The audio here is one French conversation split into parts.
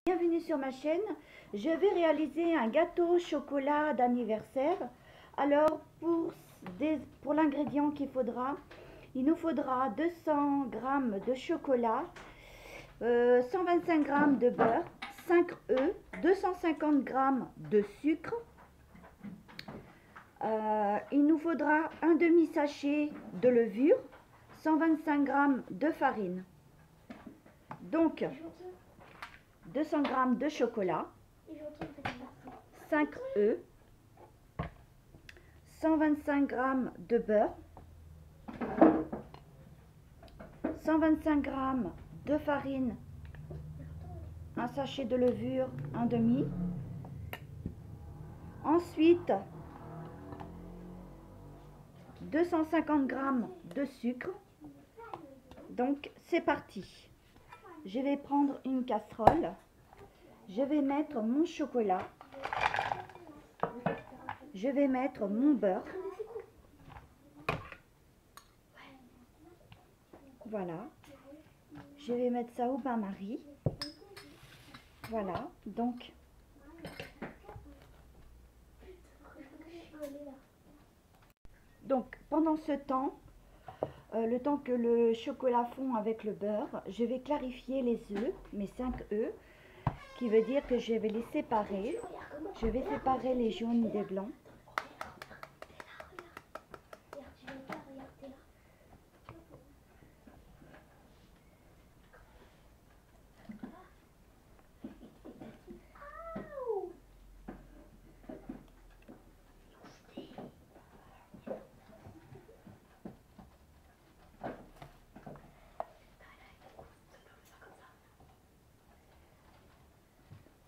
Bienvenue sur ma chaîne. Je vais réaliser un gâteau au chocolat d'anniversaire. Alors pour l'ingrédient qu'il faudra, il nous faudra 200 g de chocolat, 125 g de beurre, 5 œufs, 250 g de sucre. Il nous faudra un demi-sachet de levure, 125 g de farine. Donc 200 g de chocolat, 5 œufs, 125 g de beurre, 125 g de farine, un sachet de levure, un demi. Ensuite, 250 g de sucre. Donc, c'est parti. Je vais prendre une casserole. Je vais mettre mon chocolat. Je vais mettre mon beurre. Voilà. Je vais mettre ça au bain-marie. Voilà. Donc, pendant ce temps, le temps que le chocolat fond avec le beurre, je vais clarifier les œufs, mes 5 œufs, qui veut dire que je vais les séparer. Je vais séparer les jaunes des blancs.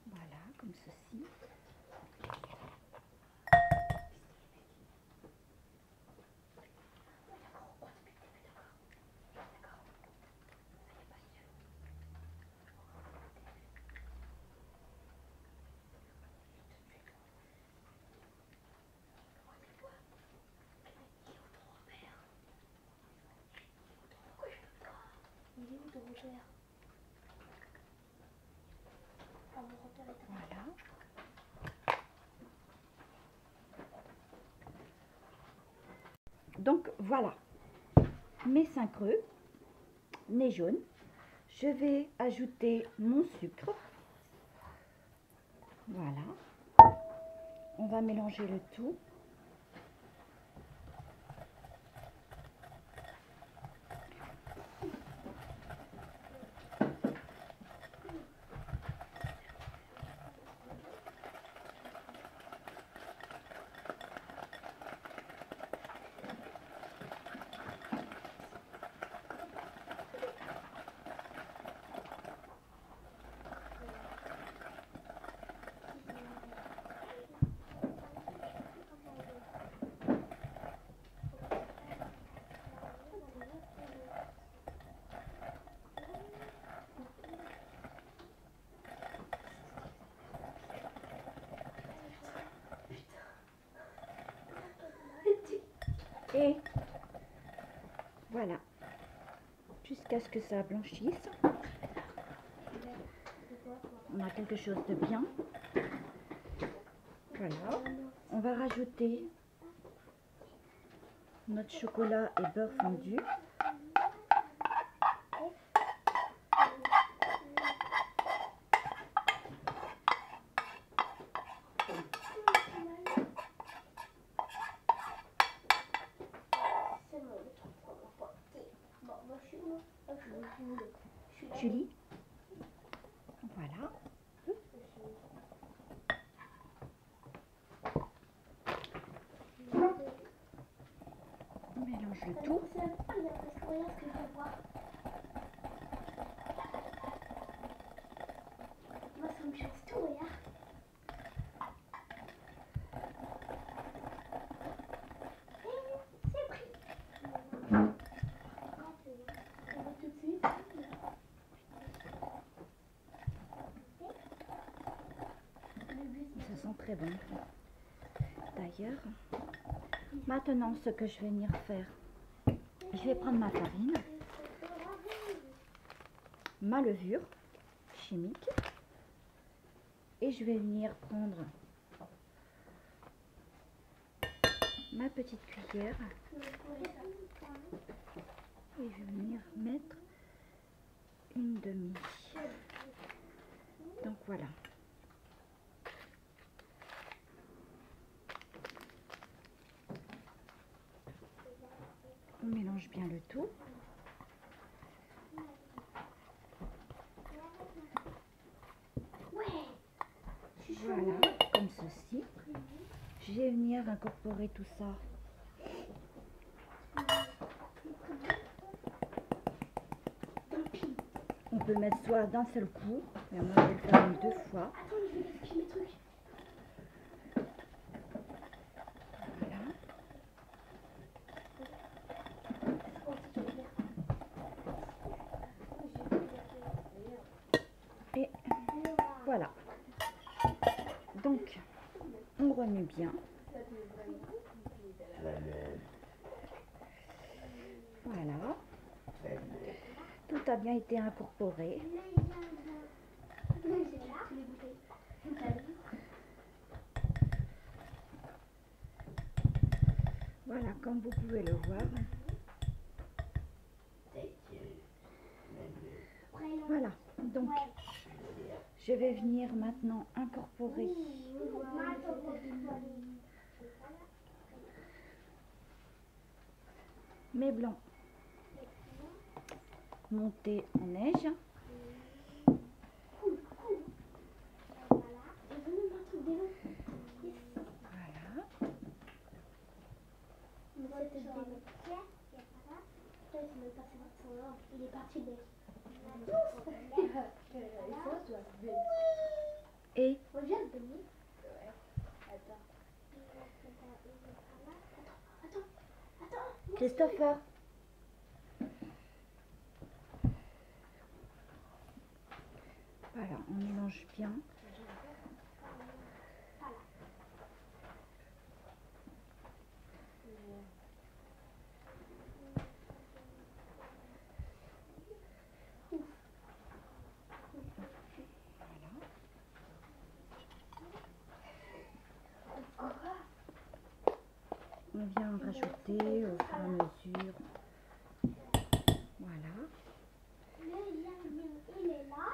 Voilà, comme ceci. Voilà. Donc voilà, mes 5 œufs, nez jaune. Je vais ajouter mon sucre. Voilà. On va mélanger le tout. Et voilà, jusqu'à ce que ça blanchisse. On a quelque chose de bien. Voilà, on va rajouter notre chocolat et beurre fondu. Julie, voilà. On mélange le tout. Moi, ça me change tout, regarde. C'est pris. Tout de suite. Ça sent très bon. D'ailleurs, maintenant ce que je vais venir faire, je vais prendre ma farine, ma levure chimique, Et je vais venir prendre ma petite cuillère et je vais venir mettre une demi. Donc voilà. On mélange bien le tout. Voilà, comme ceci. Je vais venir incorporer tout ça. On peut mettre soit d'un seul coup, mais moi je vais le faire en 2 fois. Voilà. Et voilà. Donc, on remue bien. Voilà. Tout a bien été incorporé. Voilà, comme vous pouvez le voir. Voilà, donc je vais venir maintenant incorporer mes blancs montés en neige. Il est parti de Et Christopher, voilà, on mélange bien. On vient rajouter au fur et à mesure. Voilà. il est là.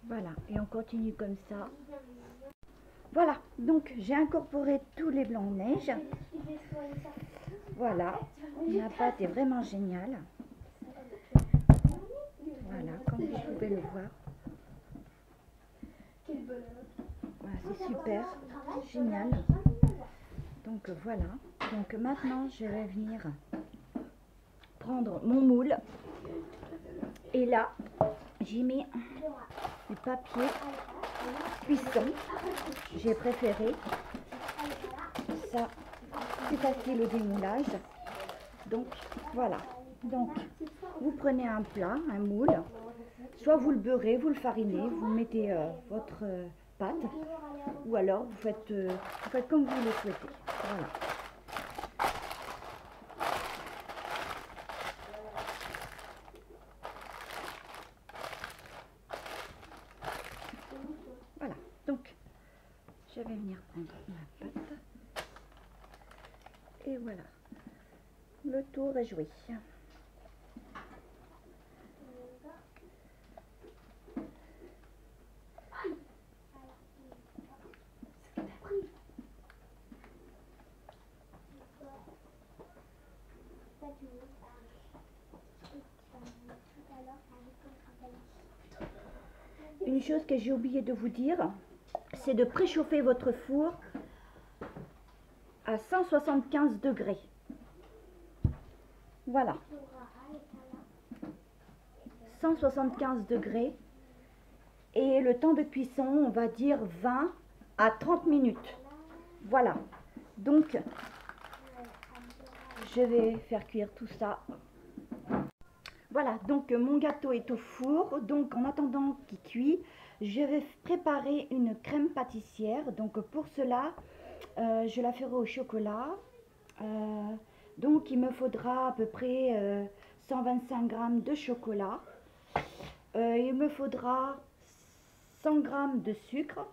Voilà, et on continue comme ça. Voilà, donc j'ai incorporé tous les blancs en neige. Voilà, la pâte est vraiment géniale. Voilà, comme vous pouvez le voir. Voilà, c'est super, génial. Donc voilà, donc maintenant je vais venir prendre mon moule. Et là, j'ai mis du papier cuisson. J'ai préféré. Ça, c'est facile au démoulage. Donc voilà. Donc vous prenez un plat, un moule. Soit vous le beurrez, vous le farinez, vous mettez votre pâte. Ou alors vous faites comme vous le souhaitez. Voilà. Voilà, donc je vais venir prendre ma pâte et voilà, le tour est joué. Une chose que j'ai oublié de vous dire, c'est de préchauffer votre four à 175 degrés. Voilà. 175 degrés. Et le temps de cuisson, on va dire 20 à 30 minutes. Voilà. Donc, je vais faire cuire tout ça. Voilà, donc mon gâteau est au four. Donc, en attendant qu'il cuit, je vais préparer une crème pâtissière. Donc, pour cela, je la ferai au chocolat. Donc, il me faudra à peu près 125 g de chocolat. Il me faudra 100 g de sucre,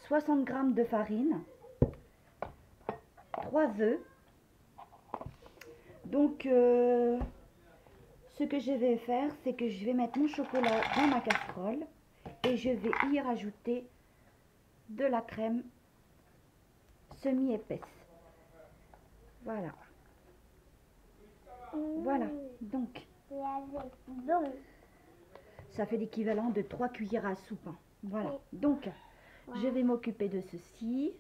60 g de farine, 3 œufs. Donc, ce que je vais faire, c'est que je vais mettre mon chocolat dans ma casserole et je vais y rajouter de la crème semi-épaisse. Voilà. Voilà, donc ça fait l'équivalent de 3 cuillères à soupe. Voilà, donc je vais m'occuper de ceci,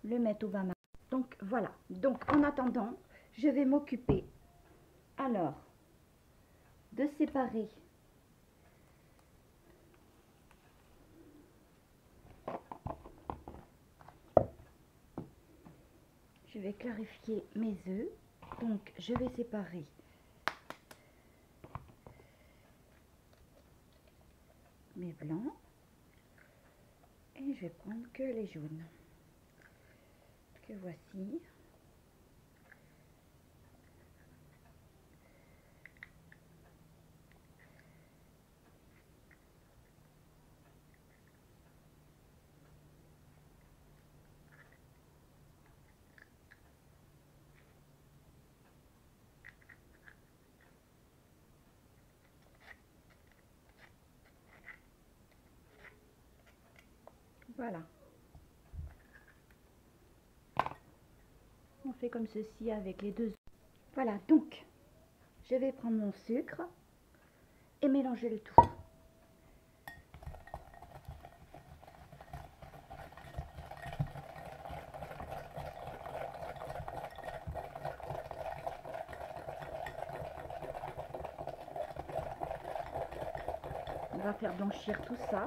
le mettre au bain. Donc voilà, donc en attendant, je vais m'occuper alors de séparer je vais clarifier mes œufs. Donc je vais séparer mes blancs et je vais prendre que les jaunes que voici. Voilà. On fait comme ceci avec les deux. Voilà, donc je vais prendre mon sucre et mélanger le tout. On va faire blanchir tout ça.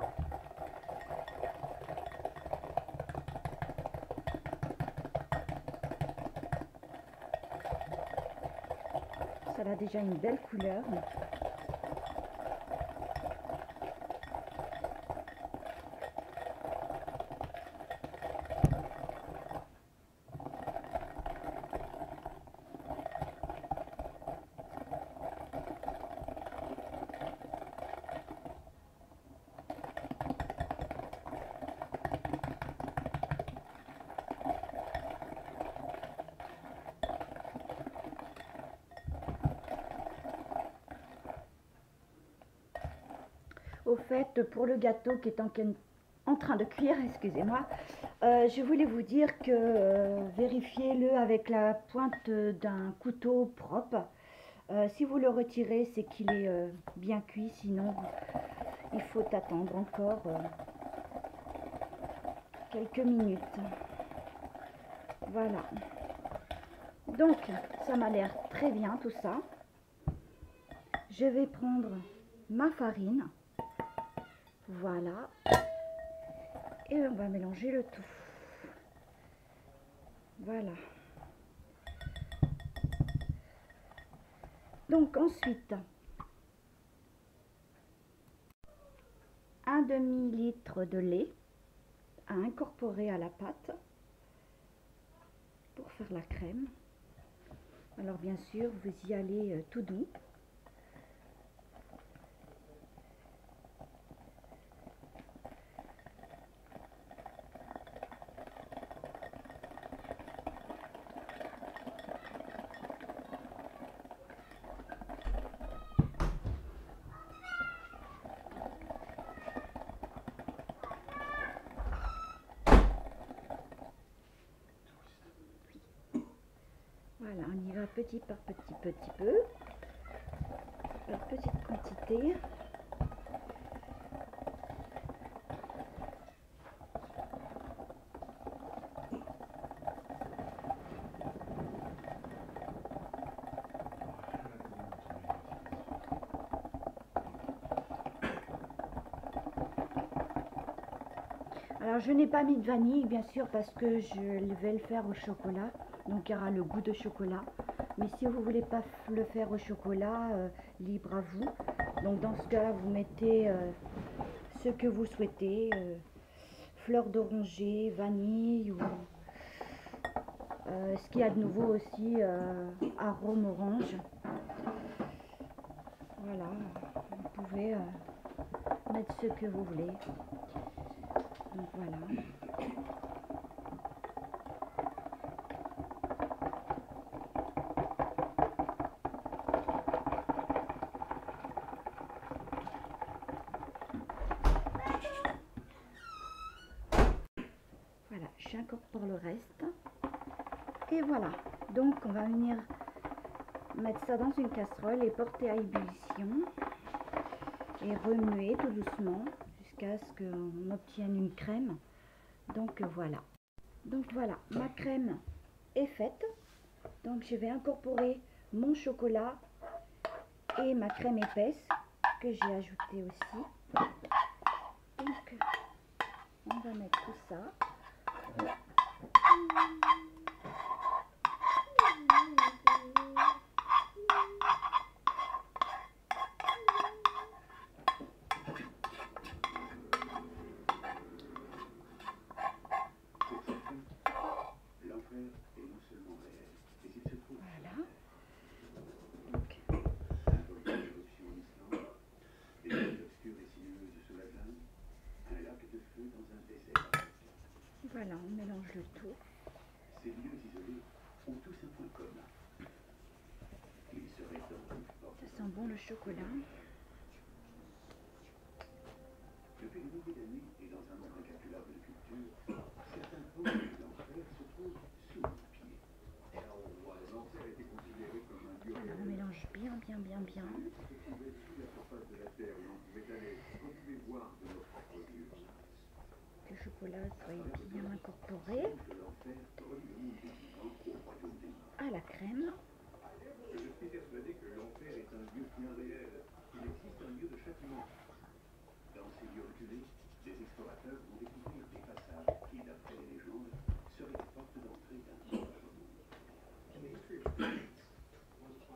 Ça a déjà une belle couleur. Au fait, pour le gâteau qui est en train de cuire, excusez-moi, je voulais vous dire que vérifiez-le avec la pointe d'un couteau propre. Si vous le retirez, c'est qu'il est bien cuit, sinon il faut attendre encore quelques minutes. Voilà. Donc, ça m'a l'air très bien tout ça. Je vais prendre ma farine. Voilà. Et on va mélanger le tout. Voilà. Donc ensuite, un demi-litre de lait à incorporer à la pâte pour faire la crème. Alors bien sûr, vous y allez tout doux. Voilà, on y va petit par petit peu, par petite quantité. Alors je n'ai pas mis de vanille bien sûr parce que je vais le faire au chocolat. Donc il y aura le goût de chocolat. Mais si vous voulez pas le faire au chocolat, libre à vous. Donc dans ce cas, vous mettez ce que vous souhaitez. Fleur d'oranger, vanille ou ce qu'il y a de nouveau aussi, arôme orange. Voilà, vous pouvez mettre ce que vous voulez. Donc voilà. Voilà, j'incorpore le reste. Et voilà, donc on va venir mettre ça dans une casserole et porter à ébullition. Et remuer tout doucement jusqu'à ce qu'on obtienne une crème. Donc voilà. Donc voilà, ma crème est faite. Donc je vais incorporer mon chocolat et ma crème épaisse que j'ai ajoutée aussi. Donc on va mettre tout ça. Voilà, on mélange le tout. Ces lieux isolés ont tous un point commun. Ça sent bon le chocolat. Depuis des milliers d'années et dans un nombre incalculable de cultures, certains portes de l'enfer se trouvent sous nos pieds. L'enfer était considéré comme un lieu. Voilà, on mélange bien. Le chocolat soit bien incorporé à la crème. Je suis persuadé que l'enfer est un lieu bien réel. Il existe un lieu de châtiment. Dans ces lieux reculés, des explorateurs vont découvrir des passages qui, d'après les légendes, seraient les portes d'entrée d'un autre monde.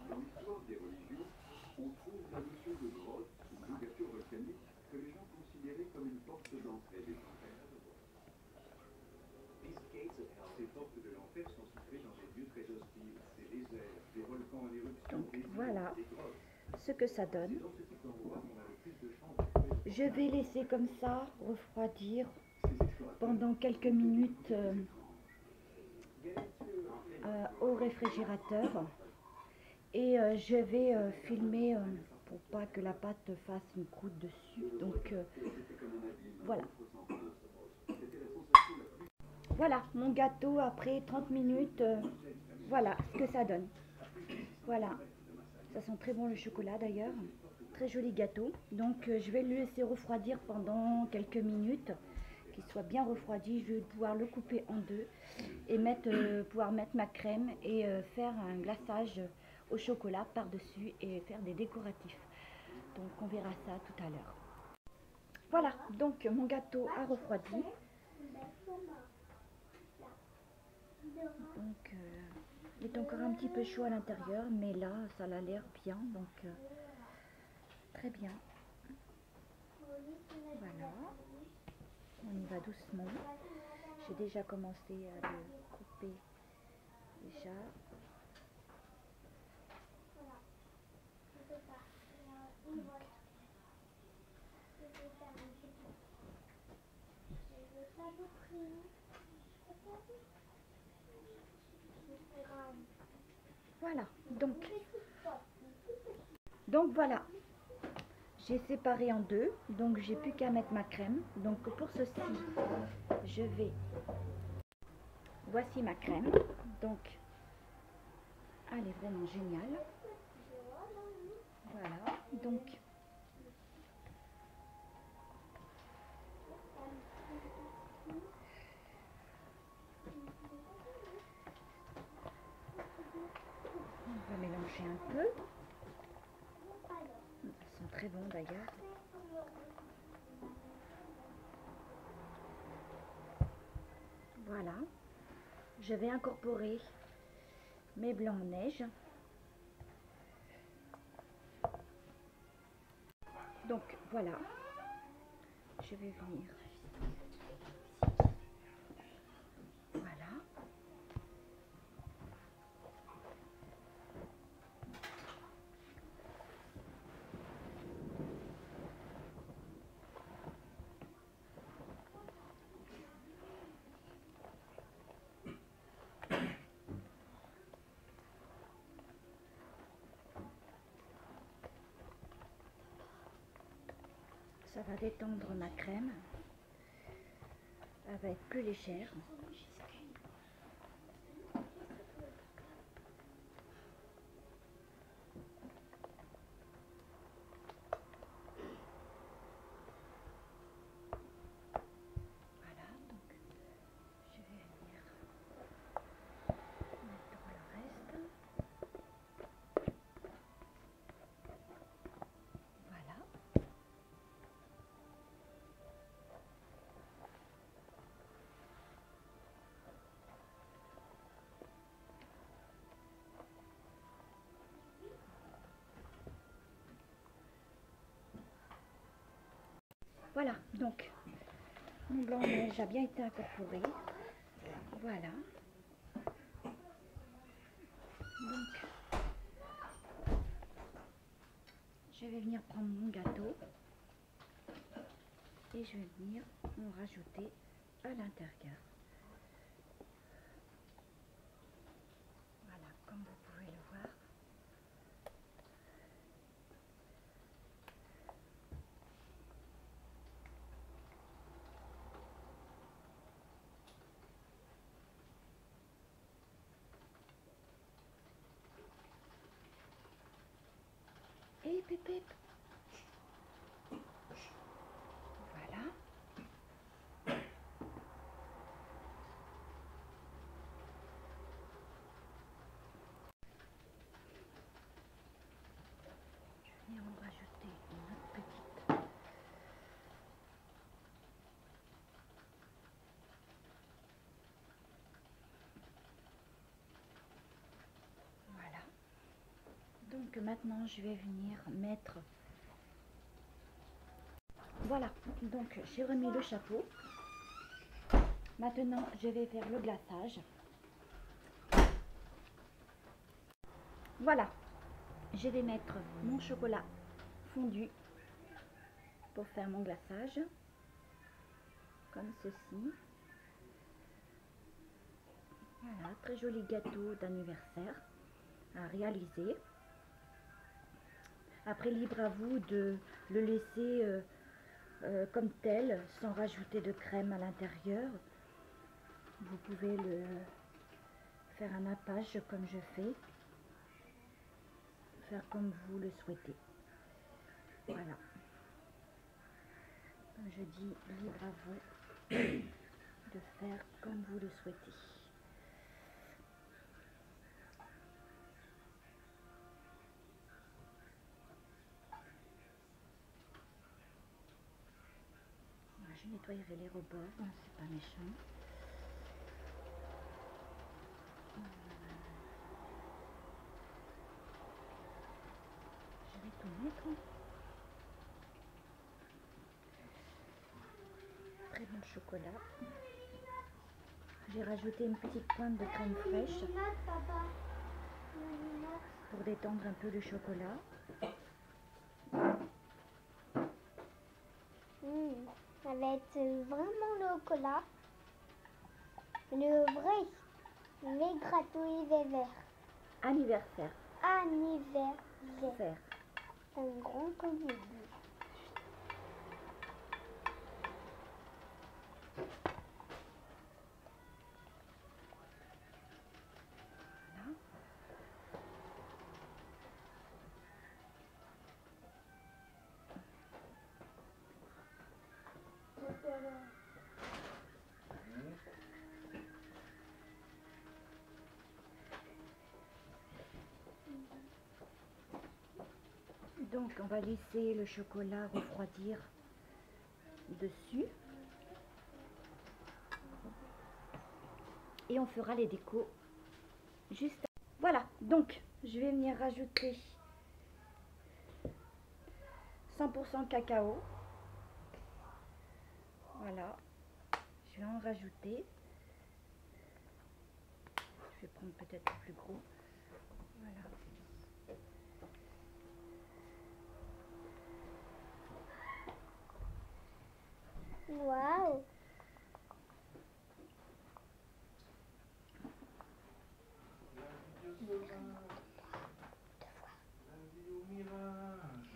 Dans l'histoire des religions, on trouve la notion de grotte ou d'ouverture volcanique que les gens considéraient comme une porte d'entrée des enfers. Ces portes de l'enfer sont situées dans des lieux très hostiles, des déserts, des volcans en éruption. Donc voilà ce que ça donne. Je vais laisser comme ça refroidir pendant quelques minutes au réfrigérateur. Et je vais filmer pour pas que la pâte fasse une croûte dessus. Donc voilà. Voilà mon gâteau après 30 minutes. Voilà ce que ça donne. Voilà. Ça sent très bon le chocolat d'ailleurs. Très joli gâteau. Donc je vais le laisser refroidir pendant quelques minutes. Qu'il soit bien refroidi. Je vais pouvoir le couper en deux. Et pouvoir mettre ma crème et faire un glaçage au chocolat par-dessus et faire des décoratifs. Donc on verra ça tout à l'heure. Voilà, donc mon gâteau a refroidi. Donc il est encore un petit peu chaud à l'intérieur, mais là ça a l'air bien, donc très bien. Voilà, on y va doucement. J'ai déjà commencé à le couper déjà. Voilà, donc voilà, j'ai séparé en deux, donc j'ai plus qu'à mettre ma crème. Donc pour ceci, voici ma crème, donc elle est vraiment géniale. Voilà, donc on va mélanger un peu. Elles sont très bons d'ailleurs. Voilà. Je vais incorporer mes blancs en neige. Donc voilà. Je vais venir. Voilà. Ça va détendre ma crème. Elle va être plus légère. Voilà, donc je vais venir mettre le reste. Voilà. Voilà, donc mon blanc de neige a bien été incorporé. Voilà. Donc, je vais venir prendre mon gâteau et je vais venir en rajouter à l'intérieur. Voilà, comme vous pouvez le voir. Et pépé. Voilà. Je vais venir en rajouter une autre petite. Voilà. Donc maintenant je vais venir mettre. Voilà, donc j'ai remis le chapeau. Maintenant je vais faire le glaçage. Voilà, je vais mettre mon chocolat fondu pour faire mon glaçage, comme ceci. Voilà, très joli gâteau d'anniversaire à réaliser. Après, libre à vous de le laisser comme tel, sans rajouter de crème à l'intérieur. Vous pouvez le faire un nappage comme je fais. Faire comme vous le souhaitez. Voilà. Comme je dis, libre à vous de faire comme vous le souhaitez. Je nettoyerai les rebords, hein, c'est pas méchant. Je vais tout mettre. Très bon chocolat. J'ai rajouté une petite pointe de crème fraîche pour détendre un peu le chocolat. Ça va être vraiment le chocolat. Le vrai gâteau vert. Anniversaire. Anniversaire. Un grand collier. Donc on va laisser le chocolat refroidir dessus. et on fera les décos juste après. Voilà, donc je vais venir rajouter 100% cacao. Voilà, je vais en rajouter. Je vais prendre peut-être le plus gros. Voilà. Waouh.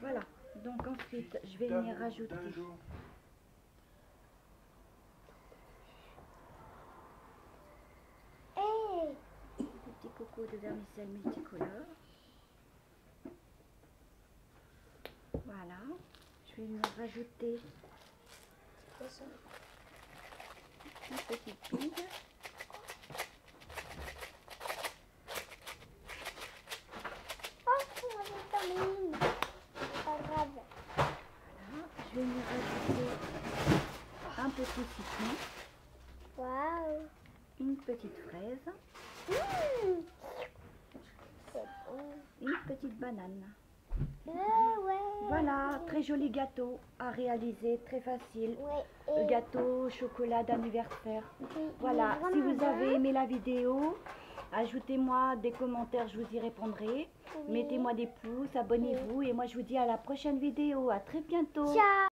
Voilà, donc ensuite je vais venir rajouter Hey. des petits cocos de vermicelle multicolore. Voilà, je vais venir rajouter une petite bille. Oh, on avait pas mis. Pas grave. Voilà, je vais venir rajouter un petit citron, Waouh. une petite fraise, C'est bon. une petite banane. Ouais. Voilà, très joli gâteau à réaliser, très facile. Ouais. Le gâteau au chocolat d'anniversaire. Il Voilà, est si vraiment vous avez aimé la vidéo, ajoutez-moi des commentaires, je vous y répondrai. Oui. Mettez-moi des pouces, abonnez-vous et moi je vous dis à la prochaine vidéo. À très bientôt. Ciao.